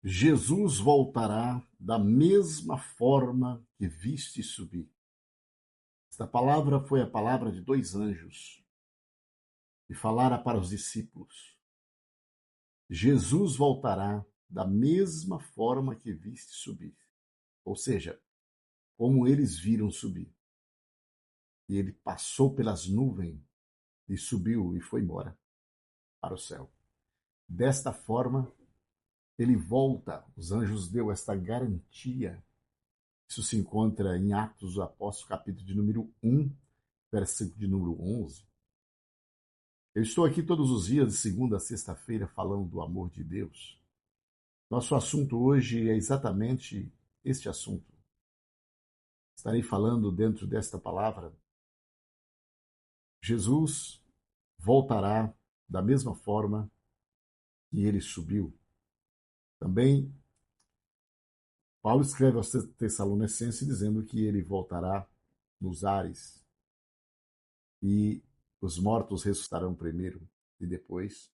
Jesus voltará da mesma forma que viste subir. Esta palavra foi a palavra de dois anjos e falara para os discípulos. Jesus voltará da mesma forma que viste subir. Ou seja, como eles viram subir. E ele passou pelas nuvens e subiu e foi embora para o céu. Desta forma, ele volta. Os anjos deu esta garantia. Isso se encontra em Atos dos Apóstolos, capítulo de número 1, versículo de número 11. Eu estou aqui todos os dias, de segunda a sexta-feira, falando do amor de Deus. Nosso assunto hoje é exatamente este assunto. Estarei falando dentro desta palavra. Jesus voltará da mesma forma que ele subiu. Também, Paulo escreve aos Tessalonicenses dizendo que ele voltará nos ares e os mortos ressuscitarão primeiro e depois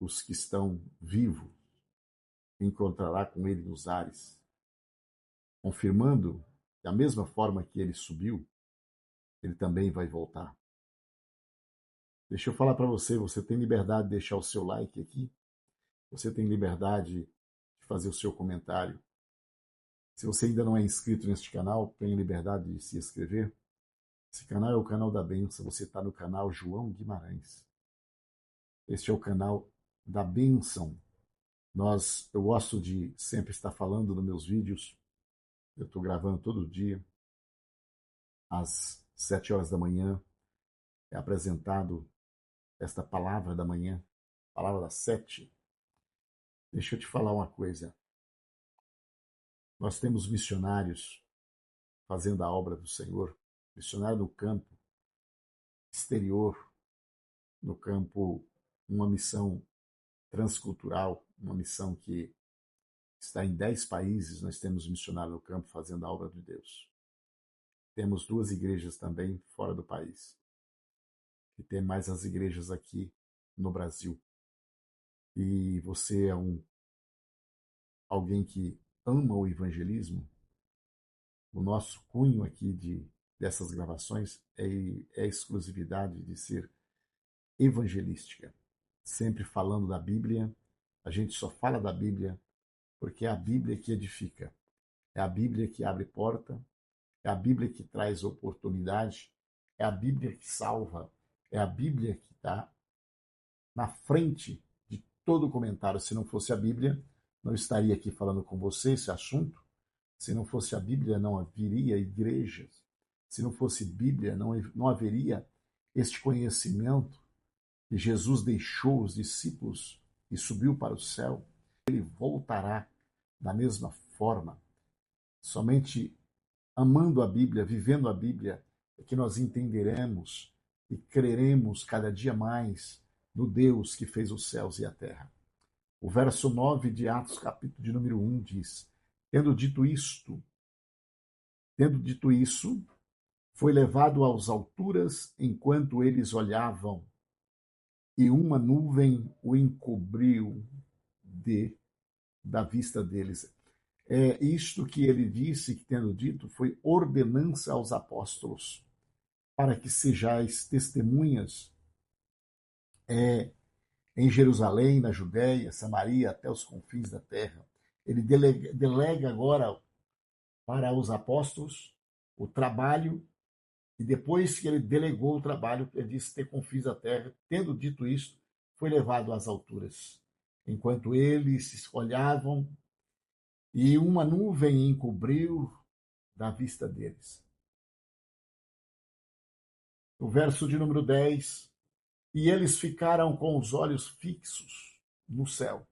os que estão vivos encontrará com ele nos ares, confirmando que da mesma forma que ele subiu, ele também vai voltar. Deixa eu falar para você, você tem liberdade de deixar o seu like aqui, você tem liberdade de fazer o seu comentário. Se você ainda não é inscrito neste canal, tenha liberdade de se inscrever. Esse canal é o canal da bênção, você está no canal João Guimarães. Este é o canal da bênção. Eu gosto de sempre estar falando nos meus vídeos. Eu estou gravando todo dia, às 7 horas da manhã. É apresentado esta palavra da manhã, palavra das 7. Deixa eu te falar uma coisa. Nós temos missionários fazendo a obra do Senhor, missionário no campo exterior, no campo, uma missão transcultural, uma missão que está em 10 países. Nós temos missionário no campo fazendo a obra de Deus. Temos 2 igrejas também fora do país. E tem mais as igrejas aqui no Brasil. E você é alguém que ama o evangelismo. O nosso cunho aqui dessas gravações é a exclusividade de ser evangelística. Sempre falando da Bíblia. A gente só fala da Bíblia porque é a Bíblia que edifica. É a Bíblia que abre porta. É a Bíblia que traz oportunidade. É a Bíblia que salva. É a Bíblia que está na frente de todo comentário. Se não fosse a Bíblia, não estaria aqui falando com você esse assunto. Se não fosse a Bíblia, não haveria igrejas. Se não fosse Bíblia, não haveria este conhecimento que Jesus deixou os discípulos e subiu para o céu. Ele voltará da mesma forma. Somente amando a Bíblia, vivendo a Bíblia, é que nós entenderemos e creremos cada dia mais no Deus que fez os céus e a terra. O verso 9 de Atos, capítulo de número 1, diz: Tendo dito isso, foi levado às alturas enquanto eles olhavam, e uma nuvem o encobriu da vista deles. Isto que ele disse, que tendo dito, foi ordenança aos apóstolos, para que sejais testemunhas em Jerusalém, na Judéia, Samaria, até os confins da terra. Ele delega agora para os apóstolos o trabalho, e depois que ele delegou o trabalho, ele disse ter confins da terra. Tendo dito isso, foi levado às alturas. Enquanto eles olhavam, e uma nuvem encobriu da vista deles. O verso de número 10, e eles ficaram com os olhos fixos no céu.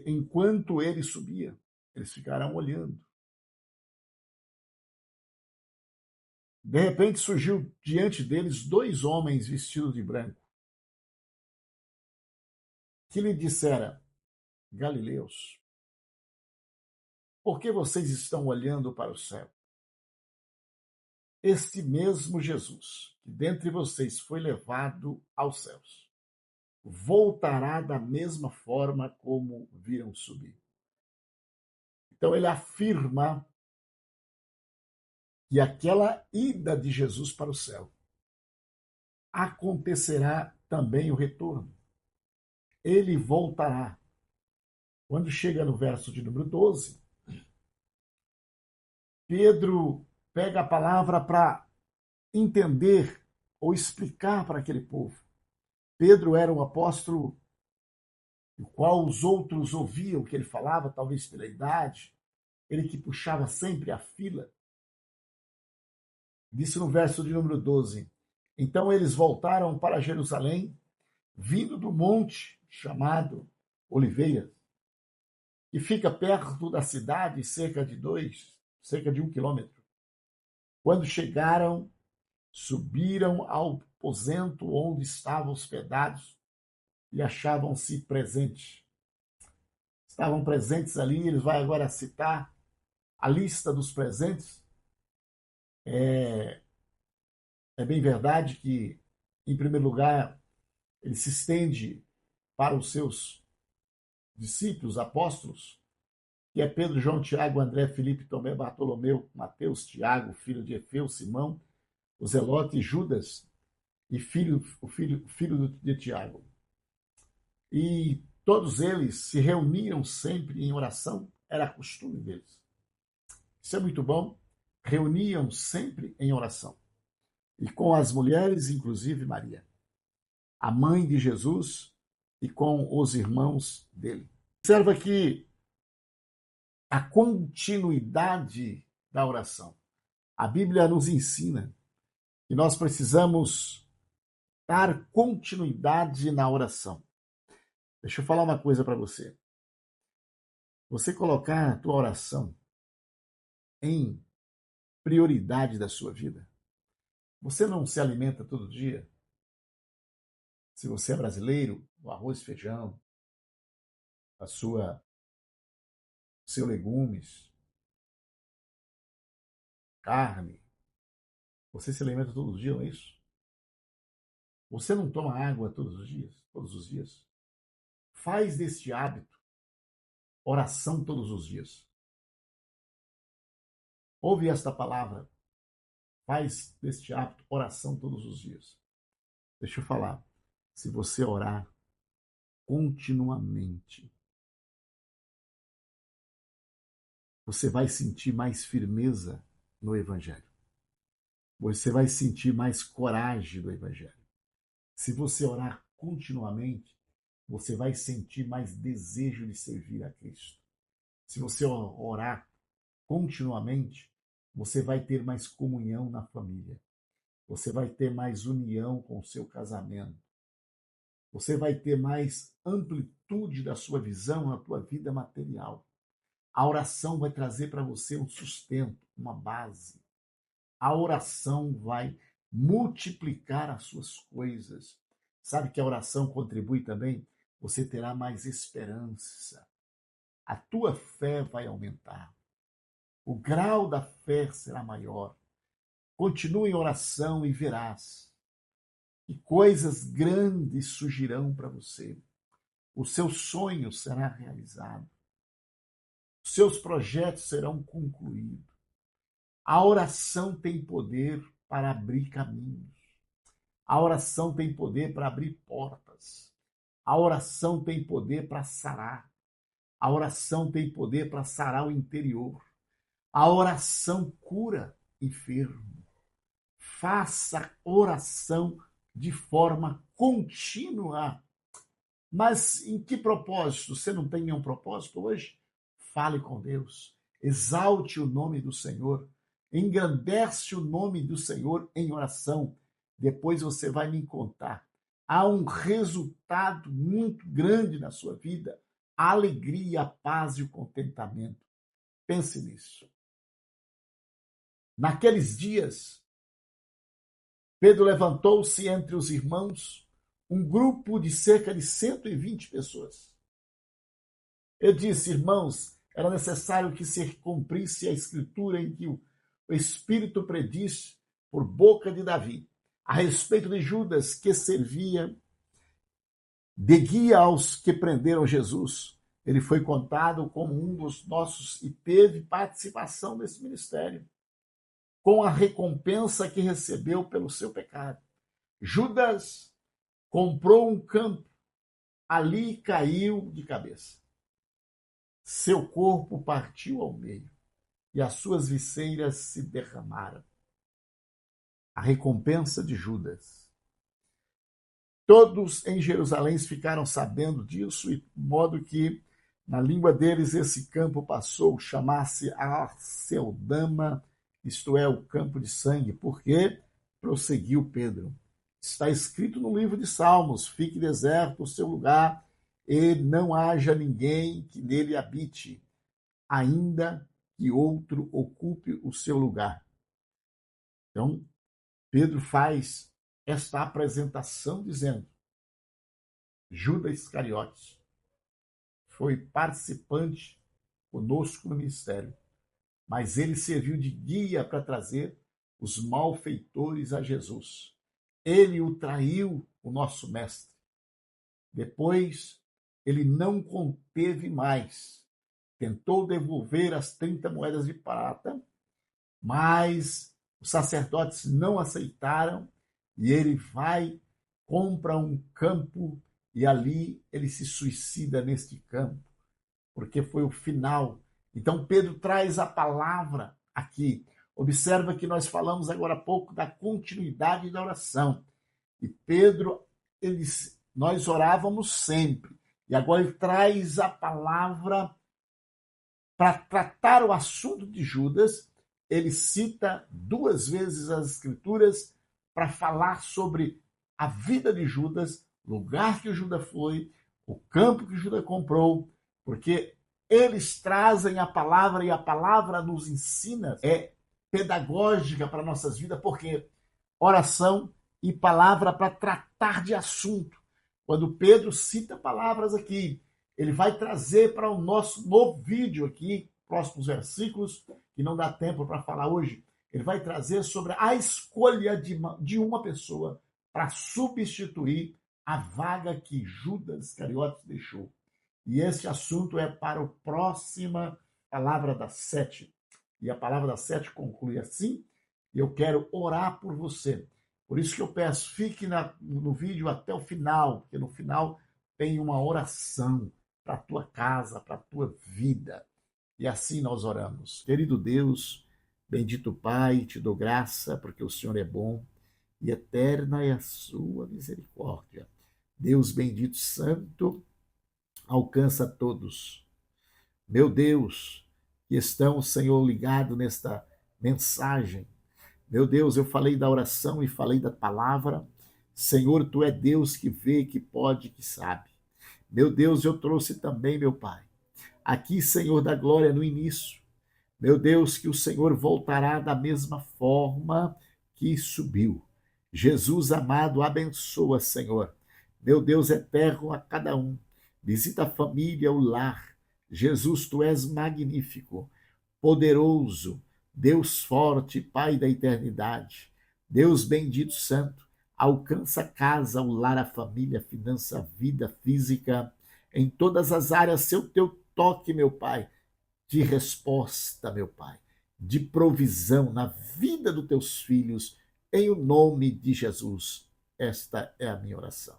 Enquanto ele subia, eles ficaram olhando. De repente surgiu diante deles 2 homens vestidos de branco, que lhe dissera: Galileus, por que vocês estão olhando para o céu? Este mesmo Jesus, que dentre vocês foi levado aos céus, voltará da mesma forma como viram subir. Então ele afirma que aquela ida de Jesus para o céu acontecerá também o retorno. Ele voltará. Quando chega no verso de número 12, Pedro pega a palavra para entender ou explicar para aquele povo. Pedro era um apóstolo o qual os outros ouviam o que ele falava, talvez pela idade, ele que puxava sempre a fila. Disse no verso de número 12: Então eles voltaram para Jerusalém, vindo do monte chamado Oliveira, que fica perto da cidade, cerca de 1 quilômetro. Quando chegaram, subiram ao aposento onde estavam hospedados e achavam-se presentes. Estavam presentes ali, ele vai agora citar a lista dos presentes. É bem verdade que, em primeiro lugar, ele se estende para os seus discípulos, apóstolos, que é Pedro, João, Tiago, André, Filipe, Tomé, Bartolomeu, Mateus, Tiago, filho de Efeu, Simão, o Zelote, Judas, e o filho de Tiago. E todos eles se reuniam sempre em oração, era costume deles. Isso é muito bom. Reuniam sempre em oração. E com as mulheres, inclusive Maria, a mãe de Jesus, e com os irmãos dele. Observa que a continuidade da oração. A Bíblia nos ensina que nós precisamos dar continuidade na oração. Deixa eu falar uma coisa para você. Você colocar a tua oração em prioridade da sua vida. Você não se alimenta todo dia? Se você é brasileiro, o arroz e feijão, seu legumes, carne. Você se alimenta todos os dias, não é isso? Você não toma água todos os dias? Todos os dias? Faz deste hábito oração todos os dias. Ouve esta palavra. Faz deste hábito oração todos os dias. Deixa eu falar. Se você orar continuamente, você vai sentir mais firmeza no Evangelho. Você vai sentir mais coragem do Evangelho. Se você orar continuamente, você vai sentir mais desejo de servir a Cristo. Se você orar continuamente, você vai ter mais comunhão na família. Você vai ter mais união com o seu casamento. Você vai ter mais amplitude da sua visão na tua vida material. A oração vai trazer para você um sustento, uma base. A oração vai multiplicar as suas coisas. Sabe que a oração contribui também? Você terá mais esperança. A tua fé vai aumentar. O grau da fé será maior. Continue em oração e verás que coisas grandes surgirão para você. O seu sonho será realizado. Os seus projetos serão concluídos. A oração tem poder para abrir caminhos. A oração tem poder para abrir portas. A oração tem poder para sarar. A oração tem poder para sarar o interior. A oração cura enfermo. Faça oração de forma contínua. Mas em que propósito? Você não tem nenhum propósito hoje? Fale com Deus. Exalte o nome do Senhor. Engrandece o nome do Senhor em oração. Depois você vai me contar. Há um resultado muito grande na sua vida. A alegria, a paz e o contentamento. Pense nisso. Naqueles dias, Pedro levantou-se entre os irmãos, um grupo de cerca de 120 pessoas. Ele disse: irmãos, era necessário que se cumprisse a escritura em que o Espírito predisse por boca de Davi a respeito de Judas, que servia de guia aos que prenderam Jesus. Ele foi contado como um dos nossos e teve participação nesse ministério, com a recompensa que recebeu pelo seu pecado. Judas comprou um campo, ali caiu de cabeça. Seu corpo partiu ao meio e as suas visceiras se derramaram. A recompensa de Judas. Todos em Jerusalém ficaram sabendo disso, e de modo que, na língua deles, esse campo passou a chamar-se Arceldama, isto é, o campo de sangue, porque, prosseguiu Pedro, está escrito no livro de Salmos, fique deserto o seu lugar, e não haja ninguém que nele habite, ainda que outro ocupe o seu lugar. Então, Pedro faz esta apresentação dizendo: Judas Iscariotes foi participante conosco no ministério, mas ele serviu de guia para trazer os malfeitores a Jesus. Ele o traiu, o nosso mestre. Depois, ele não conteve mais. Tentou devolver as 30 moedas de prata, mas os sacerdotes não aceitaram e ele vai, compra um campo e ali ele se suicida neste campo, porque foi o final. Então Pedro traz a palavra aqui. Observa que nós falamos agora há pouco da continuidade da oração. E Pedro, nós orávamos sempre. E agora ele traz a palavra para tratar o assunto de Judas. Ele cita 2 vezes as Escrituras para falar sobre a vida de Judas, o lugar que o Judas foi, o campo que o Judas comprou, porque eles trazem a palavra e a palavra nos ensina, é pedagógica para nossas vidas, porque oração e palavra para tratar de assunto. Quando Pedro cita palavras aqui, ele vai trazer para o nosso novo vídeo aqui, próximos versículos, que não dá tempo para falar hoje, ele vai trazer sobre a escolha de uma pessoa para substituir a vaga que Judas Iscariotes deixou. E esse assunto é para a próxima palavra das 7. E a palavra das 7 conclui assim: eu quero orar por você. Por isso que eu peço, fique no vídeo até o final, porque no final tem uma oração para a tua casa, para a tua vida. E assim nós oramos. Querido Deus, bendito Pai, te dou graça, porque o Senhor é bom e eterna é a sua misericórdia. Deus bendito, santo, alcança todos. Meu Deus, que estão, Senhor, ligado nesta mensagem. Meu Deus, eu falei da oração e falei da palavra. Senhor, tu é Deus que vê, que pode, que sabe. Meu Deus, eu trouxe também, meu Pai, aqui, Senhor da glória, no início. Meu Deus, que o Senhor voltará da mesma forma que subiu. Jesus amado, abençoa, Senhor. Meu Deus eterno a cada um. Visita a família, o lar. Jesus, tu és magnífico, poderoso, Deus forte, Pai da eternidade. Deus bendito santo, alcança a casa, o lar, a família, a finança, a vida física, em todas as áreas, seu teu toque, meu Pai, de resposta, meu Pai, de provisão na vida dos teus filhos, em o nome de Jesus. Esta é a minha oração.